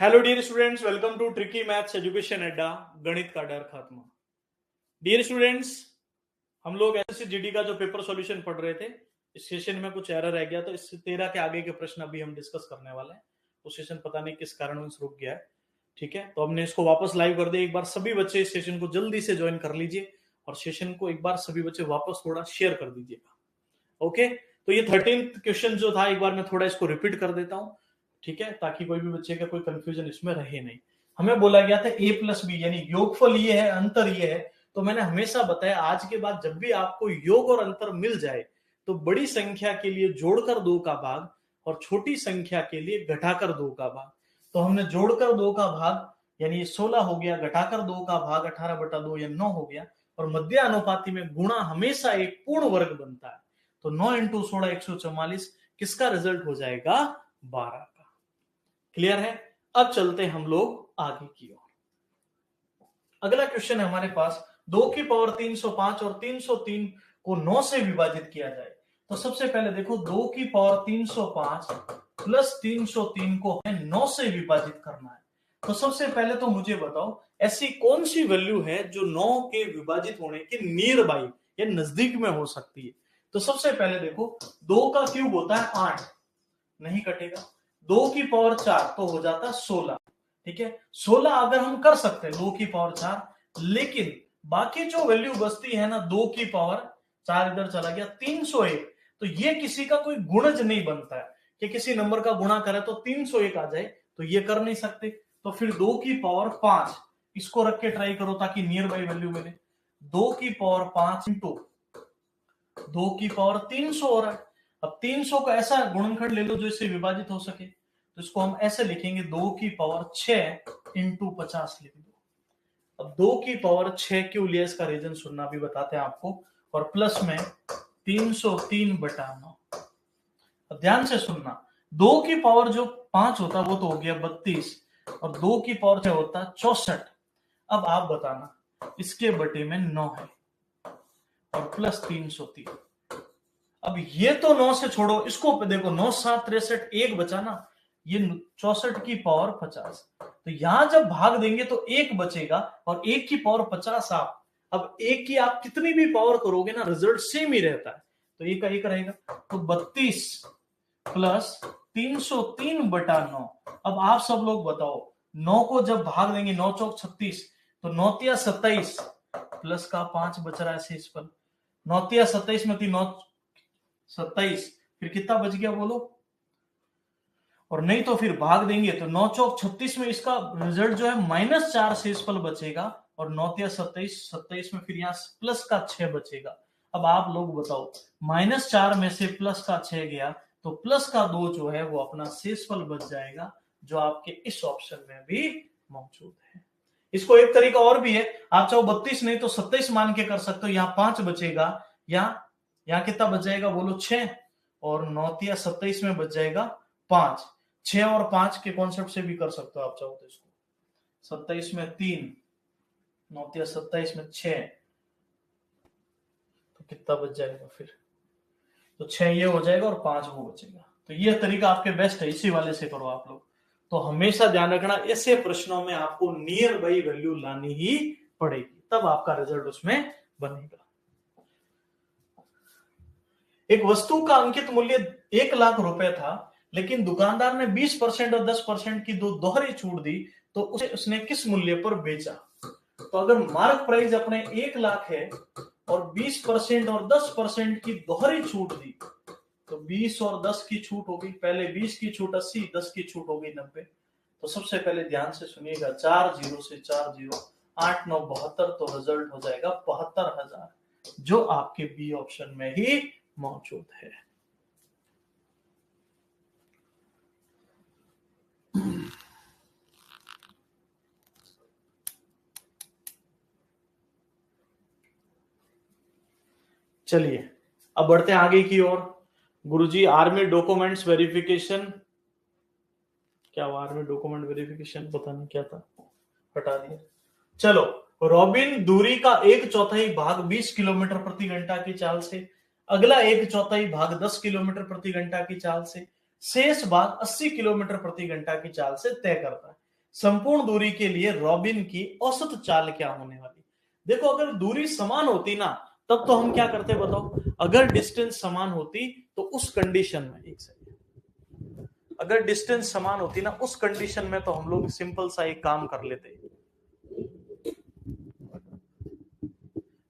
Hello dear students, welcome to tricky maths education Adda, गणित का डर खात्मा। डियर स्टूडेंट्स, हम लोग एसएससी जीडी का जो पेपर सॉल्यूशन पढ़ रहे थे, इस सेशन में कुछ एरर रह गया, तो इस 13 के आगे के प्रश्न अभी हम डिस्कस करने वाले हैं। वो सेशन पता नहीं किस कारण रुक गया है। ठीक है, तो हमने इसको वापस लाइव कर दिया। एक बार सभी बच्चे इस सेशन को जल्दी से ज्वाइन कर लीजिए और सेशन को एक बार सभी बच्चे वापस थोड़ा शेयर कर दीजिएगा। ओके, तो ये 13th क्वेश्चन जो था, एक बार मैं थोड़ा इसको रिपीट कर देता हूँ, ठीक है, ताकि कोई भी बच्चे का कोई कंफ्यूजन इसमें रहे नहीं। हमें बोला गया था a प्लस बी, यानी योगफल ये है, अंतर ये है। तो मैंने हमेशा बताया, आज के बाद जब भी आपको योग और अंतर मिल जाए तो बड़ी संख्या के लिए जोड़कर 2 का भाग और छोटी संख्या के लिए घटाकर 2 का भाग। तो हमने जोड़कर 2 का भाग यानी 16 हो गया, घटाकर 2 का भाग 18/2 या 9 हो गया, और मध्य अनुपाती में गुणा हमेशा एक पूर्ण वर्ग बनता है। तो 9 × 16 144, किसका रिजल्ट हो जाएगा? 12 का। क्लियर है? अब चलते हम लोग आगे की ओर। अगला क्वेश्चन है हमारे पास, 2 की पावर 305 और 303 को 9 से विभाजित किया जाए। तो सबसे पहले देखो, 2 की पावर 305 प्लस 303 को हमें 9 से विभाजित करना है। तो सबसे पहले तो मुझे बताओ, ऐसी कौन सी वैल्यू है जो 9 के विभाजित होने के नियर बाई या नजदीक में हो सकती है। तो सबसे पहले देखो, 2 का क्यूब होता है 8, नहीं कटेगा। 2 की पावर 4 तो हो जाता है 16। ठीक है, 16 अगर हम कर सकते हैं 2 की पावर 4, लेकिन बाकी जो वैल्यू बचती है ना, 2 की पावर 4 इधर चला गया, 301। तो ये किसी का कोई गुणज नहीं बनता है कि किसी नंबर का गुणा करे तो 301 आ जाए, तो ये कर नहीं सकते। तो फिर 2 की पावर 5 इसको रख के ट्राई करो ताकि नियर बाई वैल्यू मिले। 2 की पावर 5 इंटू 2 की पावर 300 हो रहा है। अब 300 का ऐसा गुणनखंड ले लो जो इससे विभाजित हो सके, तो इसको हम ऐसे लिखेंगे, 2 की पावर 6 इंटू 50 लिख दो। अब 2 की पावर 6 क्यों लिया, इसका रीजन सुनना, भी बताते हैं आपको। और प्लस में 303/9। अब ध्यान से सुनना, 2 की पावर जो 5 होता वो तो हो गया 32, और 2 की पावर 6 होता 64। अब आप बताना, इसके बटे में 9 है और प्लस 303। अब ये तो 9 से छोड़ो, इसको देखो, 9 7 63, एक बचा ना, ये 64 की पावर 50। तो यहां जब भाग देंगे तो एक बचेगा, और 1 की पावर 50 आप, अब 1 की आप कितनी भी पावर करोगे ना, रिजल्ट सेम ही रहता है। तो 1 का 1 रहेगा, तो 32 प्लस 303/9। अब आप सब लोग बताओ, 9 को जब भाग देंगे, 9 चौक 36, तो 9 तिया 27 प्लस का 5 बच रहा है शेष पर। 9 तिया 27 में 3 9 27, फिर कितना बच गया बोलो? और नहीं तो फिर भाग देंगे तो 9 चौक 36 में इसका रिजल्ट जो है -4 शेषफल बचेगा, और 9 तिया 27 27 में फिर यहाँ प्लस का 6 बचेगा। अब आप लोग बताओ, -4 में से प्लस का 6 गया, तो प्लस का 2 जो है वो अपना शेषफल बच जाएगा, जो आपके इस ऑप्शन में भी मौजूद है। इसको एक तरीका और भी है, आप चाहो 32 नहीं तो 27 मान के कर सकते हो। यहाँ 5 बचेगा, यहाँ कितना बच जाएगा बोलो? 6, और 9 तिया 27 में बच जाएगा 5। 6 और 5 के कॉन्सेप्ट से भी कर सकते हो आप चाहो तो। इसको 27 में 3, 9 तिया 27 में 6, तो कितना बच जाएगा फिर? तो 6 ये हो जाएगा और 5 वो बचेगा। तो ये तरीका आपके बेस्ट है, इसी वाले से करो आप लोग। तो हमेशा ध्यान रखना, ऐसे प्रश्नों में आपको नियर बाई वैल्यू लानी ही पड़ेगी, तब आपका रिजल्ट उसमें बनेगा। एक वस्तु का अंकित मूल्य 1 लाख रुपए था, लेकिन दुकानदार ने 20% और 10% की 2 दोहरी छूट दी, तो उसने किस मूल्य पर बेचा? तो अगर मार्क प्राइस अपने 1 लाख है और 20% और 10% की दोहरी छूट दी, तो 20 और 10 की छूट होगी, पहले 20 की छूट 80, 10 की छूट होगी 90। तो सबसे पहले ध्यान से सुनिएगा, 4 0 से 4 0, 8 9 72, तो रिजल्ट हो जाएगा 72,000, जो आपके बी ऑप्शन में ही मौजूद है। चलिए अब बढ़ते हैं आगे की ओर। गुरुजी, आर्मी डॉक्यूमेंट्स वेरिफिकेशन, क्या हुआ? आर्मी डॉक्यूमेंट वेरिफिकेशन पता नहीं क्या था, हटा दिया। चलो, रॉबिन दूरी का 1/4 भाग 20 किलोमीटर प्रति घंटा की चाल से, अगला 1/4 भाग 10 किलोमीटर प्रति घंटा की चाल से, शेष भाग 80 किलोमीटर प्रति घंटा की चाल से तय करता है। संपूर्ण दूरी के लिए रॉबिन की औसत चाल क्या होने वाली। देखो अगर दूरी समान होती ना तब तो हम क्या करते बताओ, अगर डिस्टेंस समान होती तो उस कंडीशन में, एक सेकंड, अगर डिस्टेंस समान होती ना उस कंडीशन में तो हम लोग सिंपल सा एक काम कर लेते,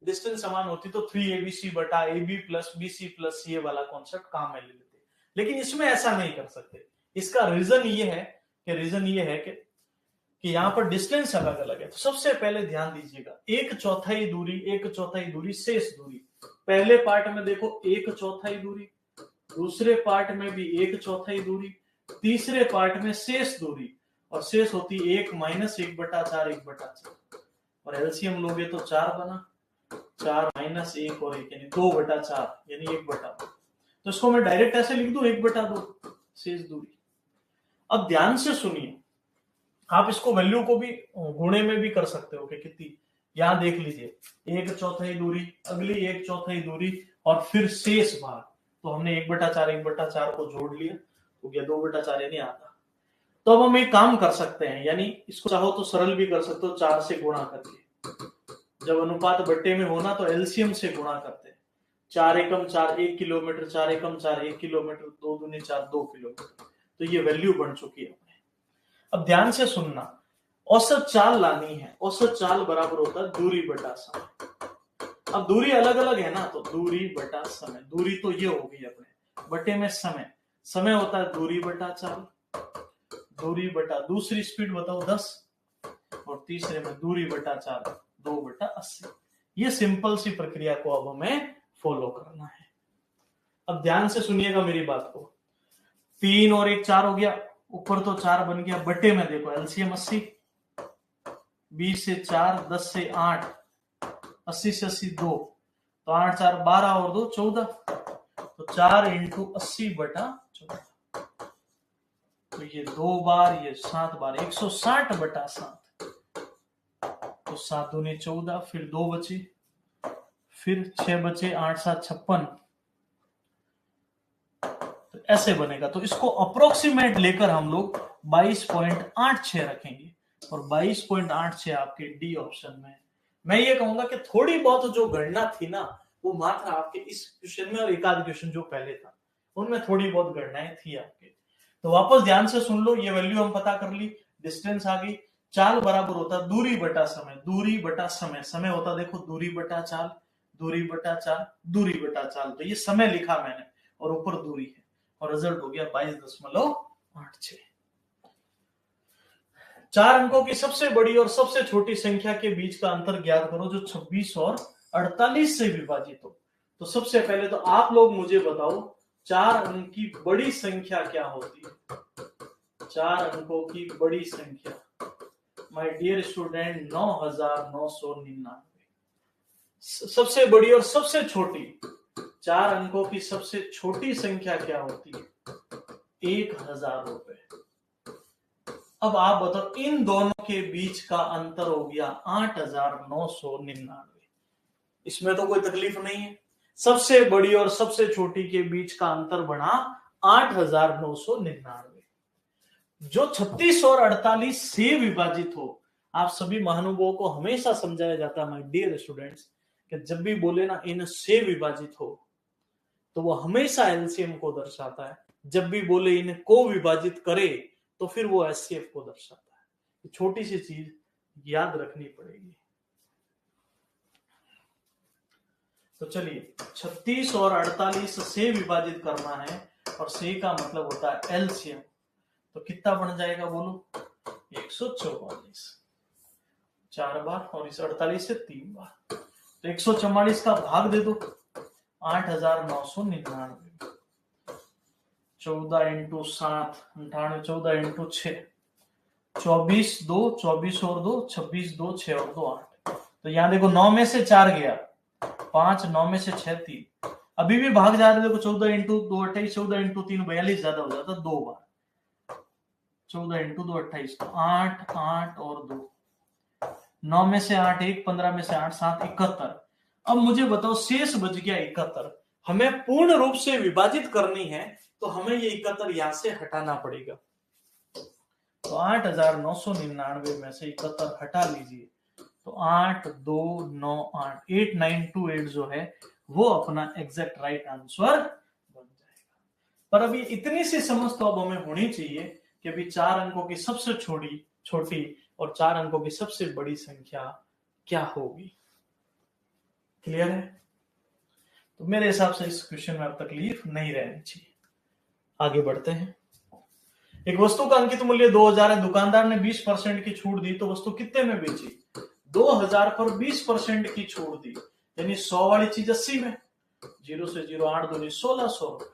डिस्टेंस समान होती तो 3abc बटा ab प्लस bc प्लस ये वाला कॉन्सेप्ट काम में ले लेते, लेकिन इसमें ऐसा नहीं कर सकते। इसका रीजन ये है कि यहाँ पर डिस्टेंस अलग अलग है। तो सबसे पहले ध्यान दीजिएगा, एक चौथाई दूरी शेष दूरी, पहले पार्ट में देखो एक चौथाई दूरी, दूसरे पार्ट में भी एक चौथाई दूरी, तीसरे पार्ट में शेष दूरी, और शेष होती 1 माइनस 1/4 1/4, और एलसीएम लोगे तो 4 बना, 4 माइनस 1 और 1 यानी 2/4 यानी 1/2। तो इसको मैं डायरेक्ट ऐसे लिख दूं 1/2 शेष दूरी। अब ध्यान से सुनिए, आप इसको वैल्यू को भी गुणे में भी कर सकते हो कि कितनी, यहां देख लीजिए 1 चौथाई दूरी, अगली 1 चौथाई दूरी, और फिर शेष भाग, तो हमने 1/4 को जोड़ लिया, तो गया 2/4 यानी आधा। तो अब हम एक काम कर सकते हैं, यानी इसको चाहो तो सरल भी कर सकते हो 4 से गुणा करके, जब अनुपात बट्टे में होना तो एलसीएम से गुणा करते हैं, 4 एकम 4 1 किलोमीटर, 4 एकम 4 1 किलोमीटर, 2 दूनी 4 2 किलोमीटर, तो ये वैल्यू बन चुकी है। अब ध्यान से सुनना, औसत चाल लानी है, औसत चाल बराबर होता है दूरी बटा समय। अब दूरी अलग अलग है ना, तो दूरी बटा समय, दूरी तो ये होगी अपने, बटे में समय होता है दूरी बटा चाल, दूरी बटा दूसरी स्पीड बताओ 10, और तीसरे में दूरी बटा चाल 2/80। ये सिंपल सी प्रक्रिया को अब हमें फॉलो करना है। अब ध्यान से सुनिएगा मेरी बात को, 3 और 1 4 हो गया, ऊपर तो 4 बन गया, बटे में देखो एलसीएम 80, 20 से 4, 10 से 8, 80 से 80 2, तो 8 4 12 और 2 14, तो 4 इंटू 80/14, तो ये 2 बार, ये 7 बार, 160/7, तो 7 दूनी 14, फिर 2 बचे, फिर 6 बचे, 8 7 56, तो ऐसे बनेगा। तो इसको अप्रोक्सीमेट लेकर हम लोग 22.86 रखेंगे, और 22.86 आपके डी ऑप्शन में। मैं ये कहूंगा कि थोड़ी बहुत जो गणना थी ना वो मात्र आपके इस क्वेश्चन में और एक आध क्वेश्चन जो पहले था उनमें थोड़ी बहुत गणनाएं थी आपके। तो वापस ध्यान से सुन लो, ये वैल्यू हम पता कर ली, डिस्टेंस आ गई, चाल बराबर होता दूरी बटा समय, दूरी बटा समय, समय होता देखो दूरी बटा चाल, दूरी बटा चाल, दूरी बटा चाल, तो ये समय लिखा मैंने और ऊपर दूरी है, और रिजल्ट हो गया 22.86। 4 अंकों की सबसे बड़ी और सबसे छोटी संख्या के बीच का अंतर ज्ञात करो जो 26 और 48 से विभाजित हो। तो सबसे पहले तो आप लोग मुझे बताओ 4 अंक की बड़ी संख्या क्या होती है। 4 अंकों की बड़ी संख्या, माय डियर स्टूडेंट, 9999। सबसे बड़ी और सबसे छोटी, 4 अंकों की सबसे छोटी संख्या क्या होती है, 1000 रुपए। अब आप बताओ इन दोनों के बीच का अंतर हो गया 8999। इसमें तो कोई तकलीफ नहीं है, सबसे बड़ी और सबसे छोटी के बीच का अंतर बना 8999। जो 36 और 48 से विभाजित हो, आप सभी महानुभावों को हमेशा समझाया जाता है माय डियर स्टूडेंट्स कि जब भी बोले ना इन से विभाजित हो तो वो हमेशा एलसीएम को दर्शाता है, जब भी बोले इनको विभाजित करे तो फिर वो एचसीएफ को दर्शाता है। छोटी सी चीज याद रखनी पड़ेगी। तो चलिए 36 और 48 से विभाजित करना है, और से का मतलब होता है एलसीएम, तो कितना बन जाएगा बोलो, 144 4 बार, और इस 48 से 3 बार, तो 144 का भाग दे दो 8999, 14 इंटू 7 98, 14 इंटू 6 24 2 24 और 2 26 2 6 और 2 8। तो यहाँ देखो 9 में से 4 गया 5, 9 में से 6 3, अभी भी भाग जा रहे, देखो 14 इंटू 2 28, 14 इंटू 3 42, ज्यादा हो जाता 2 बार, 14 इंटू 2 28, 8 8 और 2, 9 में से 8 1, 15 में से 8 7 71। अब मुझे बताओ शेष बच गया 71, हमें पूर्ण रूप से विभाजित करनी है तो हमें ये 71 यहां से हटाना पड़ेगा। तो 8,999 में से 71 हटा लीजिए, तो 8298 जो है वो अपना एग्जैक्ट राइट आंसर बन जाएगा। पर अभी इतनी सी समझ तो अब हमें होनी चाहिए कि अभी 4 अंकों की सबसे छोटी और 4 अंकों की सबसे बड़ी संख्या क्या होगी। क्लियर है? तो मेरे हिसाब से इस क्वेश्चन में अब तकलीफ नहीं रहनी चाहिए। आगे बढ़ते हैं। एक वस्तु का अंकित मूल्य 2000 है, दुकानदार ने 20% की छूट दी, तो वस्तु कितने में बेची? 2000 पर 20% की छूट दी, यानी 100 वाली चीज 80 में, 0 से 0 8 दूनी 1600 रुपए।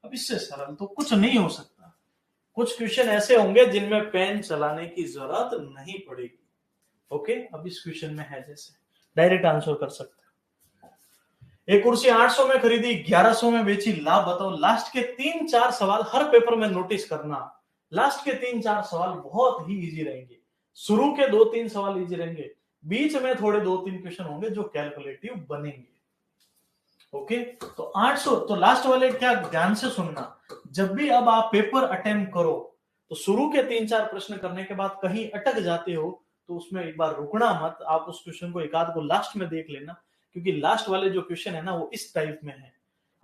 अब इससे सरल तो कुछ नहीं हो सकता। कुछ क्वेश्चन ऐसे होंगे जिनमें पेन चलाने की जरूरत नहीं पड़ेगी। ओके, अब इस क्वेश्चन में है जैसे डायरेक्ट आंसर कर सकते हैं। एक कुर्सी 800 में खरीदी, 1100 में बेची, लाभ बताओ। लास्ट के 3-4 सवाल हर पेपर में नोटिस करना। लास्ट के 3-4 सवाल बहुत ही इजी रहेंगे, शुरू के 2-3 सवाल इजी रहेंगे, बीच में थोड़े 2-3 क्वेश्चन होंगे जो कैलकुलेटिव बनेंगे। ओके, तो 800, तो लास्ट वाले क्या ध्यान से सुनना, जब भी अब आप पेपर अटेम्प्ट करो तो शुरू के 3-4 प्रश्न करने के बाद कहीं अटक जाते हो तो उसमें एक बार रुकना मत, आप उस क्वेश्चन को एक आध को लास्ट में देख लेना, क्योंकि लास्ट वाले जो क्वेश्चन है ना वो इस टाइप में है।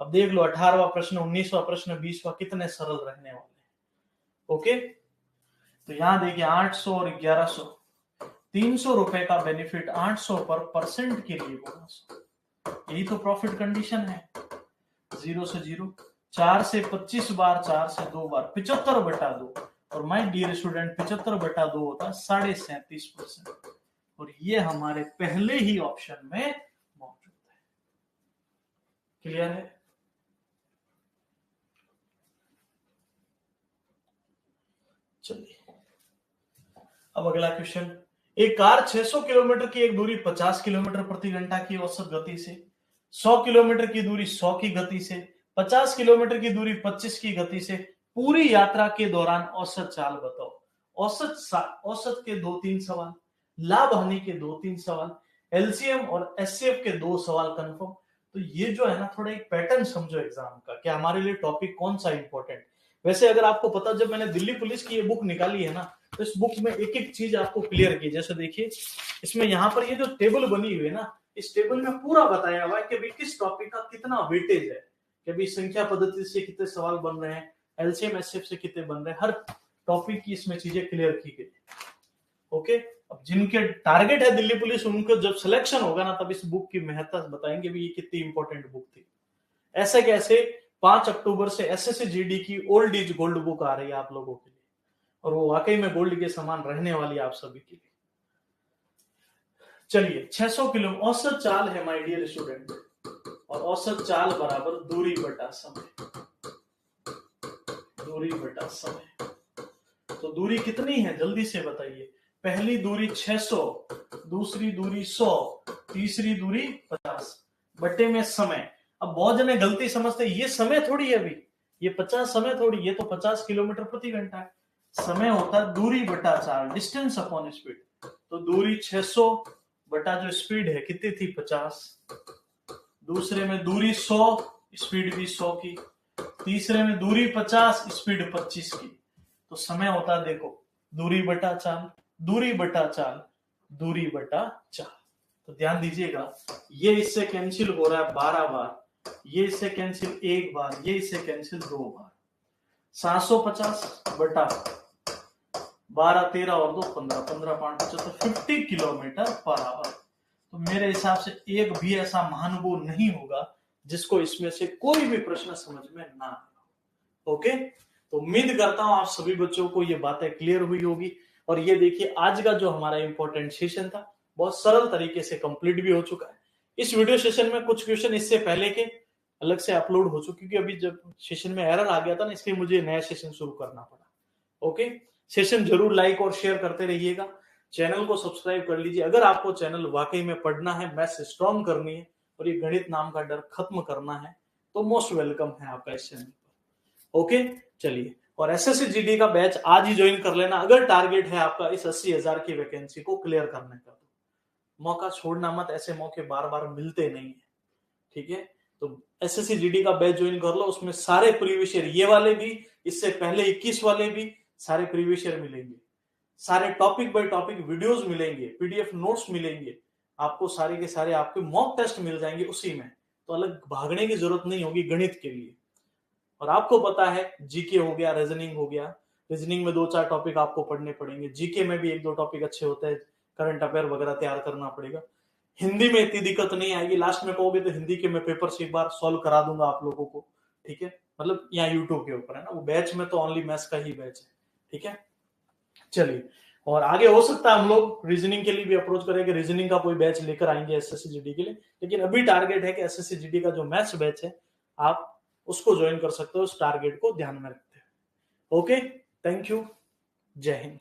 अब देख लो 18वां प्रश्न, 19वां प्रश्न, 20वां कितने सरल रहने वाले हैं। ओके, तो यहां देखिए 800 और 1100, 300 रुपए का बेनिफिट 800 पर परसेंट के लिए बोनस, यही तो प्रॉफिट कंडीशन है। 0 से 0, 4 से 25 बार, 4 से 2 बार, 75/2, और माय डियर स्टूडेंट 75/2 होता है 37.5%, और ये हमारे पहले ही ऑप्शन में मौजूद है। क्लियर है? चलिए अब अगला क्वेश्चन। एक कार 600 किलोमीटर की एक दूरी 50 किलोमीटर प्रति घंटा की औसत गति से, 100 किलोमीटर की दूरी 100 की गति से, 50 किलोमीटर की दूरी 25 की गति से पूरी यात्रा के दौरान औसत चाल बताओ। औसत के 2-3 सवाल, लाभ हानि के 2-3 सवाल, एलसीएम और एचसीएफ के 2 सवाल कंफर्म। तो ये जो है ना थोड़ा एक पैटर्न समझो एग्जाम का कि हमारे लिए टॉपिक कौन सा इंपॉर्टेंट। वैसे अगर आपको पता, जब मैंने दिल्ली पुलिस की ये बुक निकाली है ना, तो इस बुक में एक एक चीज आपको क्लियर की। जैसे देखिए इसमें यहाँ पर ये जो टेबल बनी हुई है ना, इस टेबल में पूरा बताया हुआ है कि किस टॉपिक का कितना वेटेज है, कि अभी संख्या पद्धति से कितने सवाल बन रहे हैं, एलसीएम एचसीएफ से कितने बन रहे हैं, हर टॉपिक की इसमें चीजें क्लियर की गई। ओके, अब जिनके टारगेट है दिल्ली पुलिस, उनको जब सिलेक्शन होगा ना तब इस बुक की महत्ता बताएंगे भी ये कितनी इंपॉर्टेंट बुक थी। ऐसे कैसे 5 अक्टूबर से एसएससी जीडी की ओल्ड इज गोल्ड बुक आ रही है आप लोगों के लिए, और वो वाकई में गोल्ड के समान रहने वाली है आप सभी के लिए। चलिए 600 किलो औसत चाल है माय डियर स्टूडेंट, और औसत चाल बराबर दूरी बटा समय, दूरी बटा समय। तो दूरी कितनी है जल्दी से बताइए। पहली दूरी 600, दूसरी दूरी 100, तीसरी दूरी 50 बटे में समय। अब बहुत जने गलती समझते ये समय थोड़ी है, अभी ये 50 समय थोड़ी, ये तो 50 किलोमीटर प्रति घंटा है। समय होता है दूरी बटा चाल, डिस्टेंस अपॉन स्पीड। तो दूरी 600 बटा जो स्पीड है कितनी थी 50, दूसरे में दूरी 100, स्पीड भी 100 की, तीसरे में दूरी 50, स्पीड 25 की। तो समय होता है देखो दूरी बटा चाल, दूरी बटा चाल, दूरी बटा चाल। तो ध्यान दीजिएगा ये इससे कैंसिल हो रहा है 12 बार, ये इससे कैंसिल 1 बार, ये इससे कैंसिल 2 बार। 750 बटा 12, 13 और 2 15, 15 5 75, 50 किलोमीटर पर आवर। तो मेरे हिसाब से एक भी ऐसा महानुभव नहीं होगा जिसको इसमें से कोई भी प्रश्न समझ में ना आए। ओके, तो उम्मीद करता हूं आप सभी बच्चों को ये बातें क्लियर हुई होगी। और ये देखिए आज का जो हमारा इंपॉर्टेंट सेशन था बहुत सरल तरीके से कंप्लीट भी हो चुका है। इस वीडियो सेशन में कुछ क्वेश्चन इससे पहले के अलग से अपलोड हो चुके, क्योंकि अभी जब सेशन में एरर आ गया था ना, इसलिए मुझे नया सेशन शुरू करना पड़ा। ओके, सेशन जरूर लाइक और शेयर करते रहिएगा, चैनल को सब्सक्राइब कर लीजिए। अगर आपको चैनल वाकई में पढ़ना है, मैथ्स स्ट्रॉन्ग करनी है और ये गणित नाम का डर खत्म करना है, तो मोस्ट वेलकम है आपका इस चैनल पर। ओके, चलिए, और एसएससी जीडी का बैच आज ही ज्वाइन कर लेना अगर टारगेट है आपका इस 80,000 की वैकेंसी को क्लियर करने का। तो मौका छोड़ना मत, ऐसे मौके बार बार मिलते नहीं है। ठीक है, तो एसएससी जीडी का बैच ज्वाइन कर लो, उसमें सारे प्रीवियस ईयर, ये वाले भी, इससे पहले 21 वाले भी, सारे प्रीवियस ईयर मिलेंगे, सारे टॉपिक बाय टॉपिक वीडियोस मिलेंगे, पीडीएफ नोट्स मिलेंगे, आपको सारे के सारे आपके मॉक टेस्ट मिल जाएंगे उसी में, तो अलग भागने की जरूरत नहीं होगी गणित के लिए। और आपको पता है जीके हो गया, रीजनिंग हो गया, रीजनिंग में 2-4 टॉपिक आपको पढ़ने पड़ेंगे, जीके में भी 1-2 टॉपिक अच्छे होते हैं, करंट अफेयर वगैरह तैयार करना पड़ेगा। हिंदी में इतनी दिक्कत नहीं आएगी, लास्ट में कहोगे तो हिंदी के मैं पेपर से एक बार सॉल्व करा दूंगा आप लोगों को, ठीक है, मतलब यहाँ यूट्यूब के ऊपर है ना, वो बैच में तो ओनली मैथ्स का ही बैच है, ठीक है। चलिए, और आगे हो सकता है हम लोग रीजनिंग के लिए भी अप्रोच करेंगे, रीजनिंग का कोई बैच लेकर आएंगे एसएससी जीडी के लिए, लेकिन अभी टारगेट है कि एसएससी जीडी का जो मैथ्स बैच है आप उसको ज्वाइन कर सकते हो, उस टारगेट को ध्यान में रखते हैं। ओके, थैंक यू, जय हिंद।